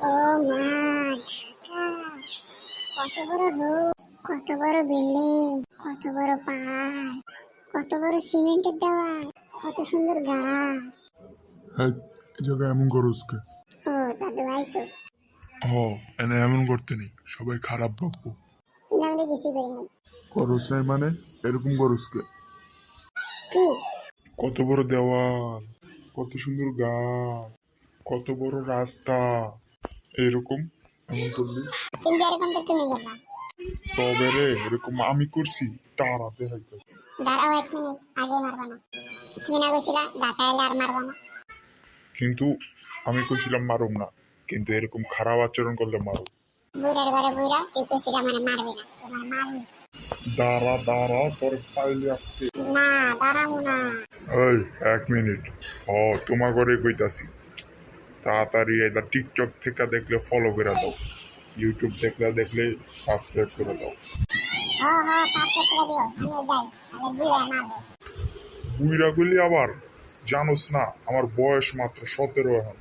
ও মা, ঢাকা! কত বড় রোড, কত বড় বিল্ডিং, কত বড় পার্ক, কত বড় সিমেন্টের দেওয়াল, কত সুন্দর গাছ। হ্যাঁ, এই জায়গায় এমন করস কে? ও দাদু আইসো? হ, এনে এমন করতে নেই, সবাই খারাপ ভাববো। আমাদের কিছু করিনি। করস নাই মানে এরকম করস কে? কি? কত বড় দেওয়াল, কত সুন্দর গাছ, কত বড় রাস্তা, এরকম এমন করলি? কিন্তু এরকম তো তুমি করবা। তবে রে এরকম আমি করছি, তারা দেখাইতে। দাঁড়াও 1 মিনিট, আগে মারবা না। তুমি না কইছিলা ঢাকা এলে আর মারবা না? কিন্তু আমি কইছিলাম মারুম না, কিন্তু এরকম খারাপ আচরণ করলে মারুম। বুড়ার ঘরে বুড়া, তুই কইছিলা মানে মারবি না, তোমার মারবি। দাঁড়া দাঁড়া, তোর পাইলে আসতে। না, দাঁড়াবো না। এই 1 মিনিট। তোমার ঘরে কইতাছি, তাড়াতাড়ি এটা টিকটক থেকে দেখলে ফলো করে দাও, ইউটিউব দেখলে সাবস্ক্রাইব করে দাও। সাবস্ক্রাইব করে দিও, আমি যাই, তাহলে বুড়া মারবো। বুইরা গুলি আবার জানোস না, আমার বয়স মাত্র 17 এখন।